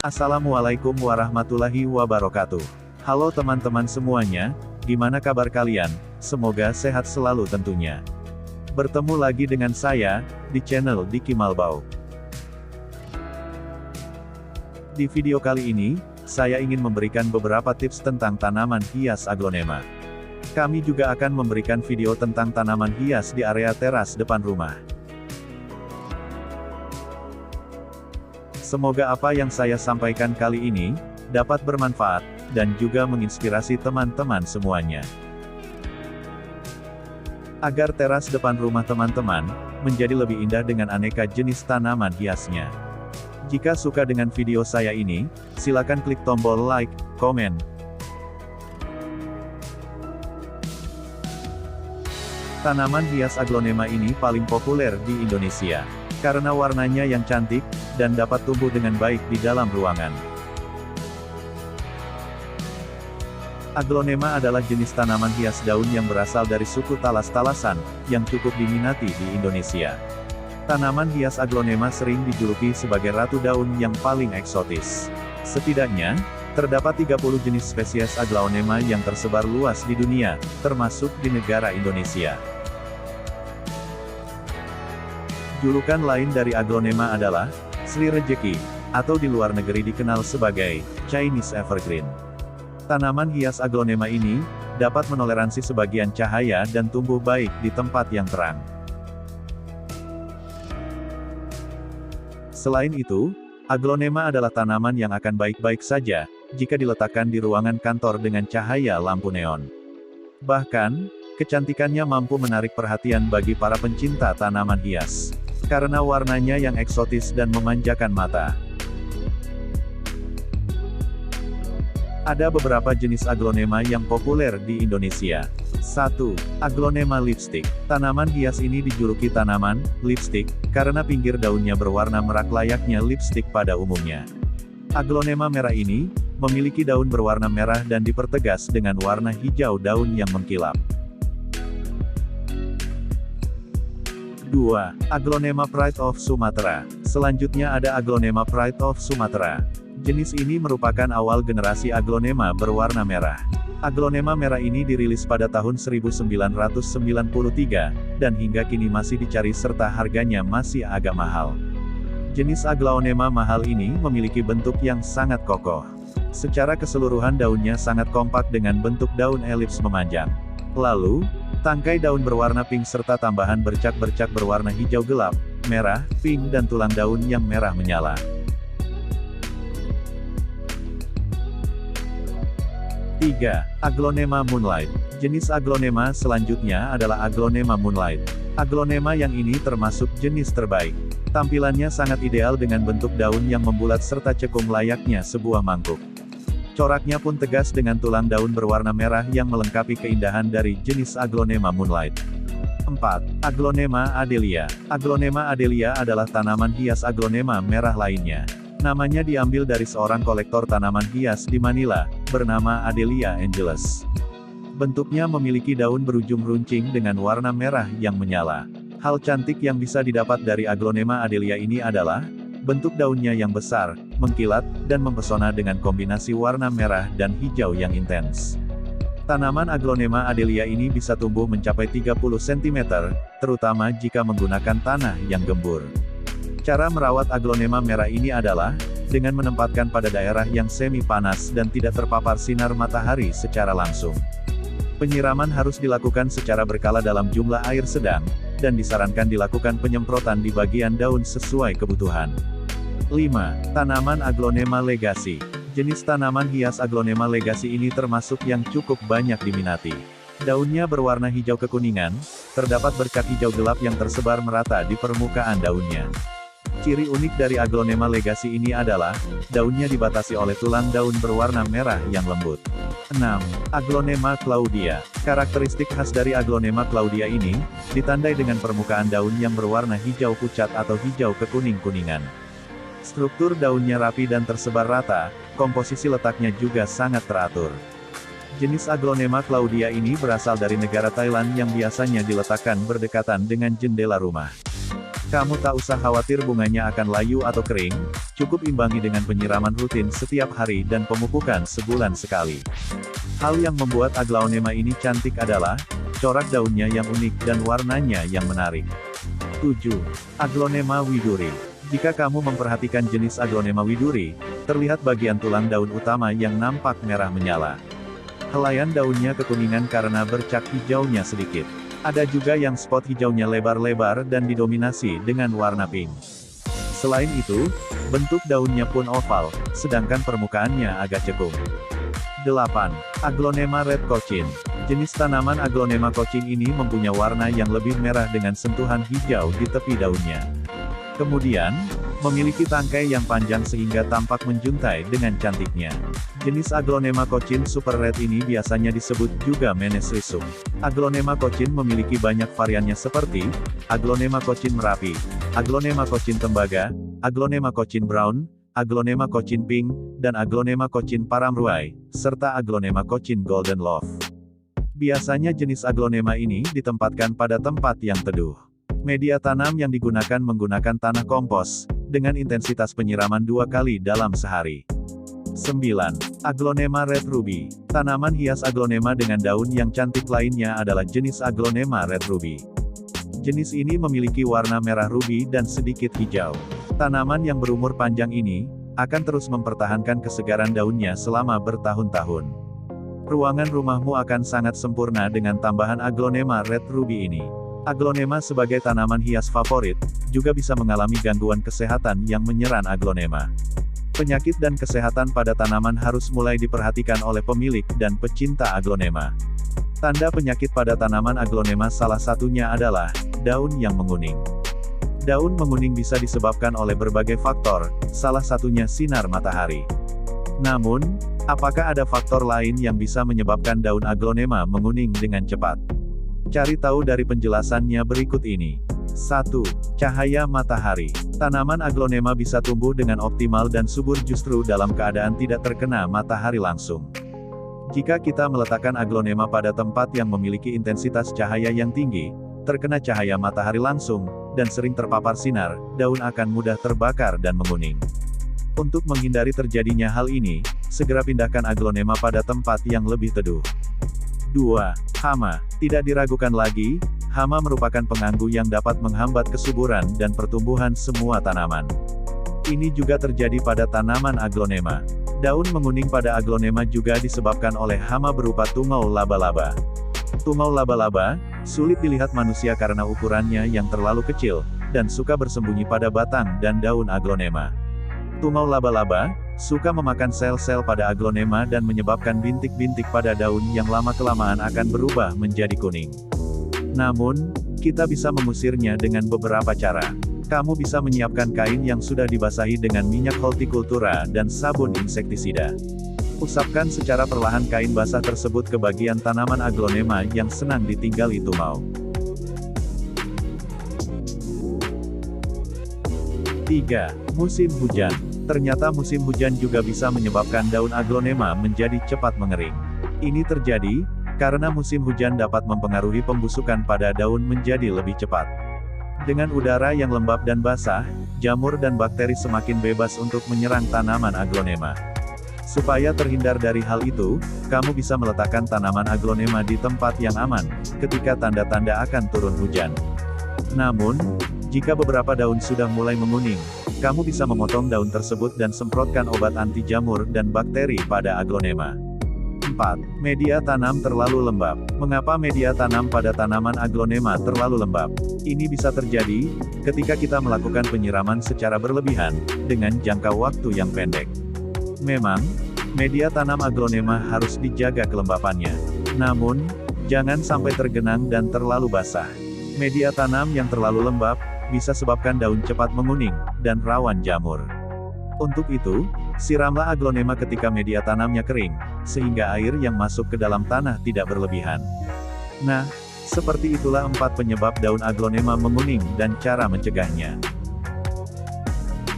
Assalamualaikum warahmatullahi wabarakatuh. Halo teman-teman semuanya, gimana kabar kalian? Semoga sehat selalu tentunya. Bertemu lagi dengan saya, di channel Diki Malbau. Di video kali ini, saya ingin memberikan beberapa tips tentang tanaman hias aglonema. Kami juga akan memberikan video tentang tanaman hias di area teras depan rumah. Semoga apa yang saya sampaikan kali ini, dapat bermanfaat, dan juga menginspirasi teman-teman semuanya. Agar teras depan rumah teman-teman, menjadi lebih indah dengan aneka jenis tanaman hiasnya. Jika suka dengan video saya ini, silakan klik tombol like, komen. Tanaman hias aglonema ini paling populer di Indonesia, karena warnanya yang cantik, dan dapat tumbuh dengan baik di dalam ruangan. Aglonema adalah jenis tanaman hias daun yang berasal dari suku talas-talasan, yang cukup diminati di Indonesia. Tanaman hias aglonema sering dijuluki sebagai ratu daun yang paling eksotis. Setidaknya, terdapat 30 jenis spesies aglonema yang tersebar luas di dunia, termasuk di negara Indonesia. Julukan lain dari aglonema adalah Sri Rejeki, atau di luar negeri dikenal sebagai Chinese Evergreen. Tanaman hias aglonema ini dapat menoleransi sebagian cahaya dan tumbuh baik di tempat yang terang. Selain itu, aglonema adalah tanaman yang akan baik-baik saja jika diletakkan di ruangan kantor dengan cahaya lampu neon. Bahkan, kecantikannya mampu menarik perhatian bagi para pencinta tanaman hias, karena warnanya yang eksotis dan memanjakan mata. Ada beberapa jenis aglonema yang populer di Indonesia. 1. Aglonema lipstick. Tanaman hias ini dijuluki tanaman lipstick, karena pinggir daunnya berwarna merak layaknya lipstick pada umumnya. Aglonema merah ini memiliki daun berwarna merah dan dipertegas dengan warna hijau daun yang mengkilap. 2. Aglonema Pride of Sumatera. Selanjutnya ada Aglonema Pride of Sumatera. Jenis ini merupakan awal generasi aglonema berwarna merah. Aglonema merah ini dirilis pada tahun 1993, dan hingga kini masih dicari serta harganya masih agak mahal. Jenis aglonema mahal ini memiliki bentuk yang sangat kokoh. Secara keseluruhan daunnya sangat kompak dengan bentuk daun elips memanjang. Lalu, tangkai daun berwarna pink serta tambahan bercak-bercak berwarna hijau gelap, merah, pink dan tulang daun yang merah menyala. 3. Aglonema Moonlight. Jenis aglonema selanjutnya adalah Aglonema Moonlight. Aglonema yang ini termasuk jenis terbaik. Tampilannya sangat ideal dengan bentuk daun yang membulat serta cekung layaknya sebuah mangkuk. Coraknya pun tegas dengan tulang daun berwarna merah yang melengkapi keindahan dari jenis Aglonema Moonlight. 4. Aglonema Adelia. Aglonema Adelia adalah tanaman hias aglonema merah lainnya. Namanya diambil dari seorang kolektor tanaman hias di Manila, bernama Adelia Angeles. Bentuknya memiliki daun berujung runcing dengan warna merah yang menyala. Hal cantik yang bisa didapat dari Aglonema Adelia ini adalah bentuk daunnya yang besar, mengkilat, dan mempesona dengan kombinasi warna merah dan hijau yang intens. Tanaman Aglonema Adelia ini bisa tumbuh mencapai 30 cm, terutama jika menggunakan tanah yang gembur. Cara merawat aglonema merah ini adalah dengan menempatkan pada daerah yang semi panas dan tidak terpapar sinar matahari secara langsung. Penyiraman harus dilakukan secara berkala dalam jumlah air sedang, dan disarankan dilakukan penyemprotan di bagian daun sesuai kebutuhan. 5. Tanaman Aglonema Legacy. Jenis tanaman hias Aglonema Legacy ini termasuk yang cukup banyak diminati. Daunnya berwarna hijau kekuningan, terdapat bercak hijau gelap yang tersebar merata di permukaan daunnya. Ciri unik dari Aglonema Legacy ini adalah, daunnya dibatasi oleh tulang daun berwarna merah yang lembut. 6. Aglonema Claudia. Karakteristik khas dari Aglonema Claudia ini, ditandai dengan permukaan daun yang berwarna hijau pucat atau hijau kekuning-kuningan. Struktur daunnya rapi dan tersebar rata, komposisi letaknya juga sangat teratur. Jenis Aglonema Claudia ini berasal dari negara Thailand yang biasanya diletakkan berdekatan dengan jendela rumah. Kamu tak usah khawatir bunganya akan layu atau kering, cukup imbangi dengan penyiraman rutin setiap hari dan pemupukan sebulan sekali. Hal yang membuat aglaonema ini cantik adalah, corak daunnya yang unik dan warnanya yang menarik. 7. Aglonema widuri. Jika kamu memperhatikan jenis aglonema widuri, terlihat bagian tulang daun utama yang nampak merah menyala. Helaian daunnya kekuningan karena bercak hijaunya sedikit. Ada juga yang spot hijaunya lebar-lebar dan didominasi dengan warna pink. Selain itu, bentuk daunnya pun oval, sedangkan permukaannya agak cekung. 8. Aglonema red cochin. Jenis tanaman aglonema cochin ini mempunyai warna yang lebih merah dengan sentuhan hijau di tepi daunnya. Kemudian, memiliki tangkai yang panjang sehingga tampak menjuntai dengan cantiknya. Jenis aglonema cochin super red ini biasanya disebut juga menes risum. Aglonema cochin memiliki banyak variannya seperti, aglonema cochin merapi, aglonema cochin tembaga, aglonema cochin brown, aglonema cochin pink, dan aglonema cochin paramruai, serta aglonema cochin golden love. Biasanya jenis aglonema ini ditempatkan pada tempat yang teduh. Media tanam yang digunakan menggunakan tanah kompos, dengan intensitas penyiraman 2 kali dalam sehari. 9. Aglonema red ruby. Tanaman hias aglonema dengan daun yang cantik lainnya adalah jenis aglonema red ruby. Jenis ini memiliki warna merah ruby dan sedikit hijau. Tanaman yang berumur panjang ini, akan terus mempertahankan kesegaran daunnya selama bertahun-tahun. Ruangan rumahmu akan sangat sempurna dengan tambahan aglonema red ruby ini. Aglonema sebagai tanaman hias favorit, juga bisa mengalami gangguan kesehatan yang menyerang aglonema. Penyakit dan kesehatan pada tanaman harus mulai diperhatikan oleh pemilik dan pecinta aglonema. Tanda penyakit pada tanaman aglonema salah satunya adalah, daun yang menguning. Daun menguning bisa disebabkan oleh berbagai faktor, salah satunya sinar matahari. Namun, apakah ada faktor lain yang bisa menyebabkan daun aglonema menguning dengan cepat? Cari tahu dari penjelasannya berikut ini. 1. Cahaya matahari. Tanaman aglonema bisa tumbuh dengan optimal dan subur justru dalam keadaan tidak terkena matahari langsung. Jika kita meletakkan aglonema pada tempat yang memiliki intensitas cahaya yang tinggi, terkena cahaya matahari langsung, dan sering terpapar sinar, daun akan mudah terbakar dan menguning. Untuk menghindari terjadinya hal ini, segera pindahkan aglonema pada tempat yang lebih teduh. 2. Hama. Tidak diragukan lagi, hama merupakan pengganggu yang dapat menghambat kesuburan dan pertumbuhan semua tanaman. Ini juga terjadi pada tanaman aglonema. Daun menguning pada aglonema juga disebabkan oleh hama berupa tungau laba-laba. Tungau laba-laba, sulit dilihat manusia karena ukurannya yang terlalu kecil, dan suka bersembunyi pada batang dan daun aglonema. Tungau laba-laba, suka memakan sel-sel pada aglonema dan menyebabkan bintik-bintik pada daun yang lama-kelamaan akan berubah menjadi kuning. Namun, kita bisa mengusirnya dengan beberapa cara. Kamu bisa menyiapkan kain yang sudah dibasahi dengan minyak hortikultura dan sabun insektisida. Usapkan secara perlahan kain basah tersebut ke bagian tanaman aglonema yang senang ditinggali tungau. 3. Musim hujan. Ternyata musim hujan juga bisa menyebabkan daun aglonema menjadi cepat mengering. Ini terjadi, karena musim hujan dapat mempengaruhi pembusukan pada daun menjadi lebih cepat. Dengan udara yang lembab dan basah, jamur dan bakteri semakin bebas untuk menyerang tanaman aglonema. Supaya terhindar dari hal itu, kamu bisa meletakkan tanaman aglonema di tempat yang aman, ketika tanda-tanda akan turun hujan. Namun, jika beberapa daun sudah mulai menguning, kamu bisa memotong daun tersebut dan semprotkan obat anti jamur dan bakteri pada aglonema. 4. Media tanam terlalu lembab. Mengapa media tanam pada tanaman aglonema terlalu lembab? Ini bisa terjadi, ketika kita melakukan penyiraman secara berlebihan, dengan jangka waktu yang pendek. Memang, media tanam aglonema harus dijaga kelembapannya. Namun, jangan sampai tergenang dan terlalu basah. Media tanam yang terlalu lembab, bisa sebabkan daun cepat menguning, dan rawan jamur. Untuk itu, siramlah aglonema ketika media tanamnya kering, sehingga air yang masuk ke dalam tanah tidak berlebihan. Nah, seperti itulah 4 penyebab daun aglonema menguning dan cara mencegahnya.